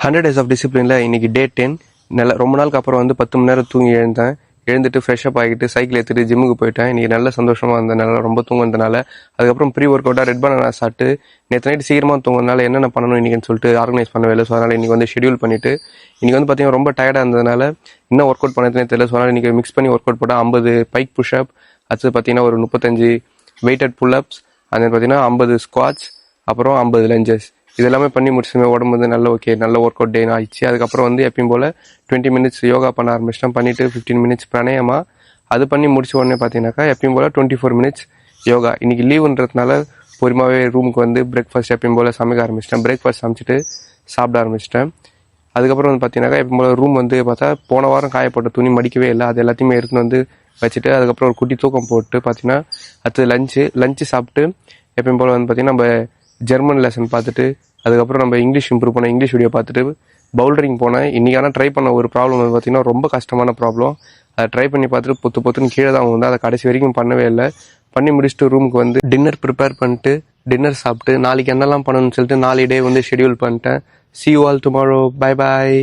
100 days of டிசிப்ளினில் இன்றைக்கி டே 10. ரொம்ப நாளுக்கு அப்புறம் வந்து 10 மணி நேரம் தூங்கி எழுந்துட்டு ஃப்ரெஷ்அப் ஆகிட்டு சைக்கிள் எடுத்துகிட்டு ஜிம்முக்கு போயிட்டேன். இன்றைக்கி நல்ல சந்தோஷமாக இருந்ததுனால, ரொம்ப தூங்குனதுனால, அதுக்கப்புறம் ப்ரீ ஒர்க் அவுட்டாக ரெட் பனானா சாப்பிட்டு நேற்று நைட்டு சீக்கிரமாக தூங்குறதுனால என்னென்ன பண்ணணும் இன்றைக்கின்னு சொல்லிட்டு ஆர்கனைஸ் பண்ணவே இல்லை. ஸோ அதனால் இன்றைக்கி வந்து ஷெடியூல் பண்ணிவிட்டு இன்றைக்கி வந்து பார்த்திங்கன்னா ரொம்ப டயர்டாக இருந்ததுனால இன்னும் ஒர்க் அவுட் பண்ணதுனே தெரியல. ஸோ அதனால் இன்றைக்கி மிக்ஸ் பண்ணி ஒர்க் அவுட் போட்டால் 50 பைக் புஷ்அப், அடுத்து பார்த்திங்கன்னா ஒரு 35 வெயிட்டட் புல்அப்ஸ், அது பார்த்திங்கன்னா 50 ஸ்குவாட்ஸ், அப்புறம் 50 லஞ்சஸ். இது எல்லாமே பண்ணி முடிச்சுமே உடம்பு வந்து நல்ல ஒர்க் அவுட் டே ஆயிடுச்சு. அதுக்கப்புறம் வந்து எப்பயும் போல் 20 மினிட்ஸ் யோகா பண்ண ஆரம்பிச்சிட்டேன். பண்ணிவிட்டு 15 மினிட்ஸ் பிராணாயாமா. அது பண்ணி முடிச்ச உடனே பார்த்தீங்கன்னாக்கா எப்பயும் போல் 24 மினிட்ஸ் யோகா. இன்றைக்கி லீவுன்றதுனால பொறுமாவே ரூமுக்கு வந்து பிரேக்ஃபாஸ்ட் எப்பயும் போல் சமைக்க ஆரம்பிச்சிட்டேன். பிரேக்ஃபாஸ்ட் சமைச்சிட்டு சாப்பிட ஆரம்பிச்சிட்டேன். அதுக்கப்புறம் வந்து பார்த்தீங்கன்னாக்கா எப்பயும் போல் ரூம் வந்து பார்த்தா போன வாரம் காயப்பட்ட துணி மடிக்கவே இல்லை. அது எல்லாத்தையுமே எடுத்துன்னு வந்து வச்சுட்டு அதுக்கப்புறம் ஒரு குட்டி தூக்கம் போட்டு பார்த்தீங்கன்னா அடுத்து லஞ்சு சாப்பிட்டு எப்பயும் போல் வந்து பார்த்திங்கன்னா நம்ம ஜெர்மன் லெசன் பார்த்துட்டு அதுக்கப்புறம் நம்ம இங்கிலீஷ் இம்ப்ரூவ் பண்ண இங்கிலீஷ் வீடியோ பார்த்துட்டு பவுல்டரிங் போனேன். இன்றைக்கான ட்ரை பண்ண ஒரு ப்ராப்ளம் வந்து பார்த்திங்கன்னா ரொம்ப கஷ்டமான ப்ராப்ளம். அதை ட்ரை பண்ணி பார்த்துட்டு பொத்துன்னு கீழே தான் வந்து அதை கடைசி வரைக்கும் பண்ணவே இல்லை. பண்ணி முடிச்சுட்டு ரூமுக்கு வந்து டின்னர் ப்ரிப்பேர் பண்ணிட்டு டின்னர் சாப்பிட்டு நாளைக்கு என்னெல்லாம் பண்ணணும்னு சொல்லிட்டு நாளைக்கு டே வந்து ஷெடியூல் பண்ணிட்டேன். See you all tomorrow. Bye bye.